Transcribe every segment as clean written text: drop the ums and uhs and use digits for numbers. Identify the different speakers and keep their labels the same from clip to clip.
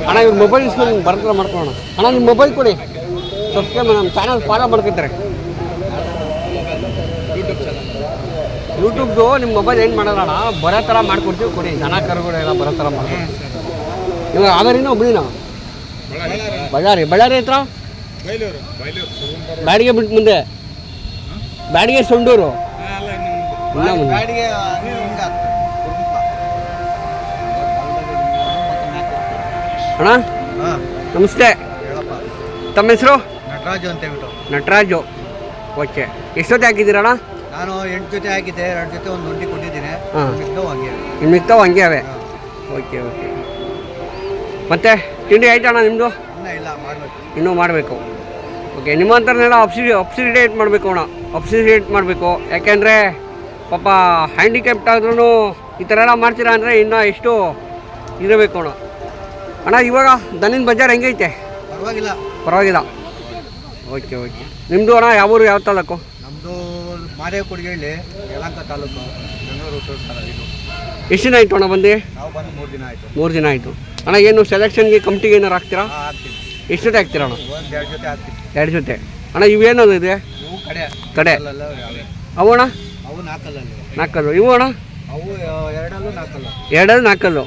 Speaker 1: ಅಣ್ಣ ಇವ್ರು ಮೊಬೈಲ್ ಇಸ್ಕೊಂಡು ಬರ್ತಾರೆ ಮಾಡ್ಕೊಳ್ಳೋಣ. ಅಣ್ಣ ನಿಮ್ಮ ಮೊಬೈಲ್ ಕೊಡಿ, ಸಬ್ಸ್ಕ್ರೈಬ್ ನಮ್ಮ ಚಾನಲ್ ಫಾಲೋ ಮಾಡ್ಕೊತಾರೆ. ಯೂಟ್ಯೂಬ್ದು ನಿಮ್ಮ ಮೊಬೈಲ್ ಏನು ಮಾಡೋಣ ಬರೋ ಥರ ಮಾಡ್ಕೊಡ್ತೀವಿ, ಕೊಡಿ. ದನ ಕರುಗಳೆಲ್ಲ ಬರೋ ಥರ ಮಾಡ್ತೀವಿ. ನೀವು ಹಾವೇರಿನ ಒಬ್ಬಳಿನ? ಬಳ್ಳಾರಿ ಹತ್ರ ಬ್ಯಾಡಿಗೆ ಬಿಟ್ಟು ಮುಂದೆ, ಬ್ಯಾಡಿಗೆ ಸೊಂಡೂರು ಇನ್ನೂ ಮುಂದೆ. ಅಣ್ಣ ನಮಸ್ತೆ, ತಮ್ಮ ಹೆಸರು?
Speaker 2: ನಟರಾಜು ಅಂತ ಹೇಳ್ಬಿಟ್ಟು.
Speaker 1: ನಟರಾಜು, ಓಕೆ. ಎಷ್ಟೊತ್ತೆ ಹಾಕಿದ್ದೀರಣ್ಣ?
Speaker 2: ನಾನು 8 ಜೊತೆ ಹಾಕಿದ್ದೆ, 2 ಜೊತೆ ಒಂದು ಒಂಟಿ ಕೊಟ್ಟಿದ್ದೀನಿ.
Speaker 1: ಇನ್ನು ಮಿಕ್ತಾವು ಹಂಗೆ ಅವೆ. Okay okay. ಮತ್ತೆ ತಿಂಡಿ ಆಯ್ತಣ್ಣ ನಿಮ್ಮದು?
Speaker 2: ಇಲ್ಲ, ಮಾಡಬೇಕು.
Speaker 1: ಇನ್ನೂ ಮಾಡಬೇಕು. ಓಕೆ. ನಿಮ್ಮಂಥರನ್ನೆಲ್ಲ ಅಪ್ಸಿಡೇಟ್ ಮಾಡಬೇಕು ಅಣ್ಣ, ಅಪ್ಸಿಡೇಟ್ ಮಾಡಬೇಕು. ಯಾಕೆಂದರೆ ಪಾಪ ಹ್ಯಾಂಡಿಕ್ಯಾಪ್ಟ್ ಆದ್ರೂ ಈ ಥರ ಎಲ್ಲ ಮಾಡ್ತೀರಾ ಅಂದರೆ ಇನ್ನೂ ಎಷ್ಟು ಇರಬೇಕು ಅಣ್ಣ. ಅಣ್ಣ ಇವಾಗ ದನಿನ ಬಜಾರ್ ಹೆಂಗೈತೆ? ಪರವಾಗಿಲ್ಲ. Okay okay. ನಿಮ್ಮದು ಅಣ್ಣ ಯಾವ ಊರು, ಯಾವ ತಾಲೂಕು?
Speaker 2: ನಮ್ಮದು ಮಾದೇವ ಕೊಡಗೇಳಿ, ಯಲಹಂಕ ತಾಲೂಕು, ಬೆಂಗಳೂರು.
Speaker 1: ಎಷ್ಟು ದಿನ ಆಯಿತು ಅಣ್ಣ ಬಂದು?
Speaker 2: ನಾವು ಬಂದು 3 ದಿನ ಆಯಿತು.
Speaker 1: 3 ದಿನ ಆಯಿತು. ಅಣ್ಣ ಏನು ಸೆಲೆಕ್ಷನ್ಗೆ ಕಮಿಟಿಗೆ ಏನಾರು ಹಾಕ್ತೀರಾ?
Speaker 2: ಹಾಕ್ತೀನಿ.
Speaker 1: ಎಷ್ಟು ಜೊತೆ ಹಾಕ್ತೀರಾ ಅಣ್ಣ?
Speaker 2: 2 ಜೊತೆ ಹಾಕ್ತೀನಿ.
Speaker 1: 2 ಜೊತೆ. ಅಣ್ಣ ಇವೇನದು ಇದೆ?
Speaker 2: ಇವು
Speaker 1: ಕಡೆ ಅವು ಅಣ್ಣ?
Speaker 2: ಅವು 4
Speaker 1: ಕಲ್ಲು. ಇವು ಅಣ್ಣ?
Speaker 2: ಅವು 2 4
Speaker 1: 2 4 ಕಲ್ಲು.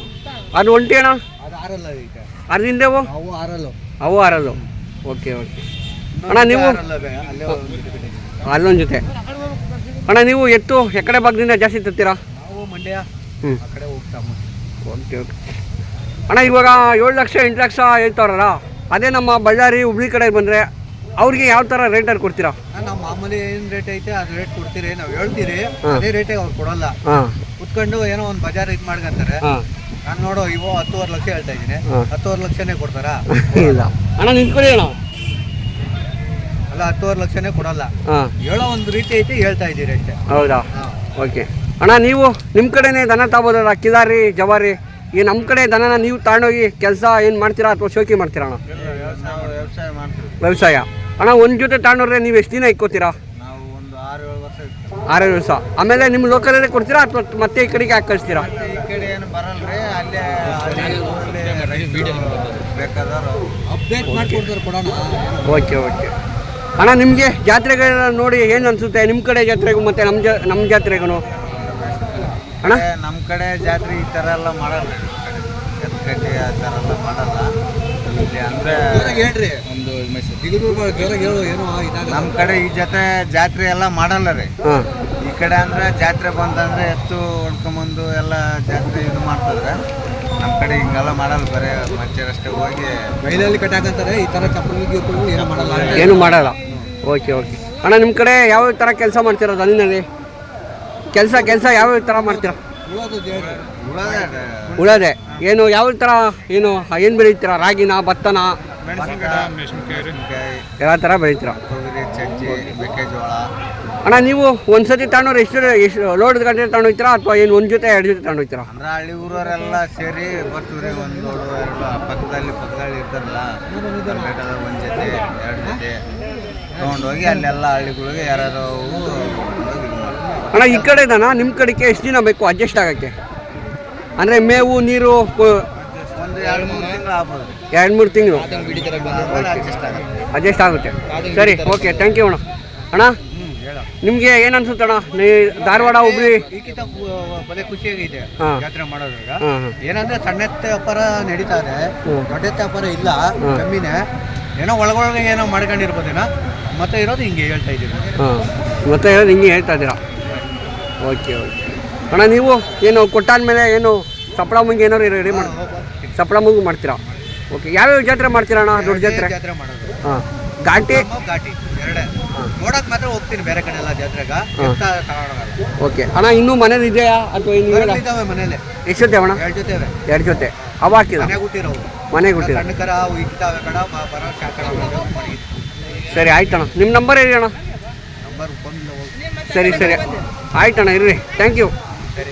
Speaker 1: ಅದು ಒಂಟಿ ಅಣ್ಣ?
Speaker 2: ಅದು 6 ಈಗ.
Speaker 1: ಅರ್ದಿಂದೇವು?
Speaker 2: ಅವು 6.
Speaker 1: ಅವು 6. Okay okay. ಅಣ್ಣ ನೀವು ಅಲ್ಲೊಂದು ಜೊತೆ. ಅಣ್ಣ ನೀವು ಎತ್ತು ಎಕಡೆ ಭಾಗದಿಂದ ಜಾಸ್ತಿ ತರ್ತೀರಾ?
Speaker 2: ನಾವು ಮಂಡ್ಯ ಆ ಕಡೆ ಹೋಗ್ತಾము.
Speaker 1: Okay okay. ಅಣ್ಣ ಇವಾಗ 7 ಲಕ್ಷ 8 ಲಕ್ಷ ಹೇಳ್ತಾರಲ್ಲ, ಅದೇ ನಮ್ಮ ಬಳ್ಳಾರಿ ಹುಬ್ಳಿ ಕಡೆ ಬಂದರೆ ಅವ್ರಿಗೆ ಯಾವ ಥರ ರೇಟಲ್ಲಿ ಕೊಡ್ತೀರಾ?
Speaker 2: ನಾವು ಮಾಮೂಲಿ ಏನು ರೇಟ್ ಐತೆ ಅದು ರೇಟ್ ಕೊಡ್ತೀರಿ, ನಾವು ಹೇಳ್ತೀರಿ, ಅದೇ ರೇಟಿಗೆ ಅವ್ರು ಕೊಡಲ್ಲ. ಕುತ್ಕೊಂಡು ಏನೋ ಒಂದು ಬಜಾರ್ ಇದು ಮಾಡ್ಕೊಂತಾರೆ. ನಾನು ನೋಡೋ ಇವು 10.5 ಲಕ್ಷ ಹೇಳ್ತಾ ಇದ್ದೀನಿ, 10.5 ಲಕ್ಷನೇ ಕೊಡ್ತಾರಾ?
Speaker 1: ಇಲ್ಲ ಅಣ್ಣ ನಿಂತ್ಕೊಳ್ಳಿ ಅಣ್ಣ.
Speaker 2: ಅಲ್ಲ 10.5 ಲಕ್ಷನೇ ಕೊಡಲ್ಲ. ಹೇಳೋ ಒಂದು ರೀತಿ ಐತಿ, ಹೇಳ್ತಾ ಇದ್ದೀರಿ ಅಷ್ಟೇ.
Speaker 1: ಹೌದಾ? ಓಕೆ. ಅಣ್ಣ ನೀವು ನಿಮ್ಮ ಕಡೆನೇ ದನ ತಗೋಬೋದಲ್ಲ, ಕಿಲಾರಿ ಜವಾರಿ. ಈ ನಮ್ಮ ಕಡೆ ದನನ ನೀವು ತಗೊಂಡೋಗಿ ಕೆಲಸ ಏನು ಮಾಡ್ತೀರಾ ಅಥವಾ ಶೋಕಿ ಮಾಡ್ತೀರಾ ಅಣ್ಣ?
Speaker 2: ವ್ಯವಸಾಯ ಮಾಡ್ತೀವಿ.
Speaker 1: ವ್ಯವಸಾಯ. ಅಣ್ಣ ಒಂದು ಜೊತೆ ತಗೊಂಡ್ರೆ ನೀವು ಎಷ್ಟು ದಿನ ಇಕ್ಕೋತೀರಾ?
Speaker 2: ನಾವು ಒಂದು 6-7 ವರ್ಷ ಇರ್ತೀವಿ.
Speaker 1: 6 ವರ್ಷ. ಆಮೇಲೆ ನಿಮ್ಮ ಲೋಕಲಲ್ಲೇ ಕೊಡ್ತೀರಾ ಅಥವಾ ಮತ್ತೆ ಈ ಕಡೆಗೆ ಹಾಕಿ ಕಳಿಸ್ತೀರಾ?
Speaker 2: ಈ ಕಡೆ ಏನು ಬರಲ್ರಿ, ಅಲ್ಲೇ ಬೇಕಾದವರು ಅಪ್ಡೇಟ್ ಮಾಡಿಕೊಡ್ತಾರೆ, ಕೊಡೋಣ.
Speaker 1: Okay okay. ಅಣ್ಣ ನಿಮಗೆ ಜಾತ್ರೆಗಳನ್ನ ನೋಡಿ ಏನು ಅನಿಸುತ್ತೆ? ನಿಮ್ಮ ಕಡೆ ಜಾತ್ರೆಗೂ ಮತ್ತು ನಮ್ಮ ಜಾತ್ರೆಗೂ ಅಣ್ಣ?
Speaker 2: ನಮ್ಮ ಕಡೆ ಜಾತ್ರೆ ಈ ಥರ ಎಲ್ಲ ಮಾಡಲ್ಲ, ಎತ್ಕಟ್ಟಿ ಆ ಥರ ಎಲ್ಲ ಮಾಡಲ್ಲ ಇಲ್ಲಿ. ಅಂದರೆ ನಮ್ಮ ಕಡೆ ಈ ಜೊತೆ ಜಾತ್ರೆ ಎಲ್ಲ ಮಾಡಲ್ಲ ರೀ. ಈ ಕಡೆ ಅಂದರೆ ಜಾತ್ರೆ ಬಂತಂದರೆ ಎತ್ತು ಹೊಡ್ಕೊಂಬಂದು ಎಲ್ಲ ಜಾತ್ರೆ ಇದು ಮಾಡ್ತಿದ್ರೆ, ನಮ್ಮ ಕಡೆ ಹಿಂಗೆಲ್ಲ ಮಾಡಲ್ಲ. ಬರೀ ಮಚ್ಚರಷ್ಟೇ ಹೋಗಿ ಮೈಲಲ್ಲಿ ಕಟ್ಟಾಕಂತಾರೆ. ಈ ಥರ ಚಪ್ಪಲಿ ಏನೂ ಮಾಡಲ್ಲ,
Speaker 1: ಏನೂ ಮಾಡಲ್ಲ. Okay okay. ಅಣ್ಣ ನಿಮ್ಮ ಕಡೆ ಯಾವ ಥರ ಕೆಲಸ ಮಾಡ್ತೀರಾ ದನಿನಲ್ಲಿ? ಕೆಲಸ ಯಾವ ಥರ ಮಾಡ್ತೀರಾ? ಉಳೋದೆ. ಏನು ಯಾವ ಥರ ಏನು ಬೆಳೀತೀರಾ? ರಾಗಿನ, ಭತ್ತನ, ಎಲ್ಲ ಥರ ಬೆಳೀತೀರಾ?
Speaker 2: ತೊಗರಿ, ಚಜ್ಜಿ, ಮೆಕ್ಕೆಜೋಳ.
Speaker 1: ಅಣ್ಣ ನೀವು ಒಂದು ಸತಿ ತಗೊಂಡ್ರೆ ಎಷ್ಟು ಲೋಡ್ ಗಂಟೆ ತಗೊಂಡೋಗ್ತೀರಾ ಅಥವಾ ಏನು ಒಂದು ಜೊತೆ 2 ಜೊತೆ ತಗೊಂಡೋಗ್ತೀರಾ?
Speaker 2: ಅಂದರೆ ಹಳ್ಳಿ ಊರವರೆಲ್ಲ ಸೇರಿ ಬರ್ತೀವಿ. 1 ಲೋಡು 2 ಪಕ್ಕದಲ್ಲಿ ಇರ್ತಾರಲ್ಲ, ಒಂದು ಜೊತೆ 2 ಜೊತೆ ತೊಗೊಂಡೋಗಿ ಅಲ್ಲೆಲ್ಲ ಹಳ್ಳಿಗಳಿಗೆ ಯಾರು
Speaker 1: ಅಣ್ಣ ಈ ಕಡೆ ದನ ನಿಮ್ಮ ಕಡೆಗೆ ಎಷ್ಟು ದಿನ ಬೇಕು ಅಡ್ಜಸ್ಟ್ ಆಗೋಕ್ಕೆ? ಅಂದರೆ ಮೇವು ನೀರು
Speaker 2: ಒಂದು 2-3 ತಿಂಗಳು ಆಗ್ಬೋದು.
Speaker 1: 2-3 ತಿಂಗಳು ಅಡ್ಜಸ್ಟ್ ಆಗುತ್ತೆ. ಸರಿ, ಓಕೆ, ಥ್ಯಾಂಕ್ ಯು ಅಣ್ಣ. ಅಣ್ಣ ನಿಮಗೆ ಏನು ಅನ್ಸುತ್ತಣ್ಣ ಧಾರವಾಡ ಹುಬ್ಳಿ?
Speaker 2: ಈಗಿಂತ ಬಲೆ ಖುಷಿಯಾಗಿದೆ ಜಾತ್ರೆ ಮಾಡೋದ್ರಾಗ. ಏನಂದ್ರೆ ಸಣ್ಣ ವ್ಯಾಪಾರ ನಡೀತಾ ಇದೆ, ದೊಡ್ಡ ವ್ಯಾಪಾರ ಇಲ್ಲ, ಕಮ್ಮಿನೇ. ಏನೋ ಒಳಗೊಳಗೆ ಏನೋ ಮಾಡ್ಕೊಂಡಿರ್ಬೋದೇನೋ. ಮತ್ತೆ ಇರೋದು ಹಿಂಗೆ ಹೇಳ್ತಾ ಇದ್ದೀವಿ.
Speaker 1: ಮತ್ತೆ ಇರೋದು ಹಿಂಗೆ ಹೇಳ್ತಾ ಇದ್ದೀರಾ? Okay okay. ಅಣ್ಣ ನೀವು ಏನು ಕೊಟ್ಟಾದ್ಮೇಲೆ ಏನು ಸಪ್ಳ ಮುಂಗೆ ಏನಾರು ರೆಡಿ ಮಾಡಿ ಸಪ್ಳ ಮುಂಗೆ ಮಾಡ್ತೀರಾ? ಓಕೆ. ಯಾವ್ಯಾವ ಜಾತ್ರೆ ಮಾಡ್ತೀರಾ ಅಣ್ಣ? ದೊಡ್ಡ ಜಾತ್ರೆ
Speaker 2: ಮಾಡೋದು.
Speaker 1: ಘಾಟಿ
Speaker 2: ಎರಡೇ ನೋಡಕ್ ಮಾತ್ರ ಹೋಗ್ತೀನಿ, ಬೇರೆ ಕಡೆ ಎಲ್ಲ ಜಾತ್ರೆಗೆ.
Speaker 1: ಓಕೆ ಅಣ್ಣ. ಇನ್ನೂ ಮನೇಲಿ ಇದೆಯಾ ಅಥವಾ
Speaker 2: ಇದಾವೆ ಮನೇಲಿ?
Speaker 1: ಎಷ್ಟು ಜೊತೆ ಅಣ್ಣ?
Speaker 2: 2 ಜೊತೆ ಇವೆ.
Speaker 1: 2 ಜೊತೆ ಅವ ಹಾಕಿಲ್ಲ? ಮನೆಗೆ ಹುಟ್ಟಿರೋ
Speaker 2: ಸಣ್ಣ ಕರ ಇಕ್ತಾವೆ ಕಡ ಬರೋ
Speaker 1: ಸರಿ ಆಯ್ತಣ್ಣ. ನಿಮ್ಮ ನಂಬರ್ ಹೇಳಿ ಅಣ್ಣ.
Speaker 2: ನಂಬರ್ ಬಂದು
Speaker 1: ಸರಿ ಆಯ್ತಣ್ಣ, ಇರ್ರಿ. Thank you.
Speaker 2: ಸರಿ.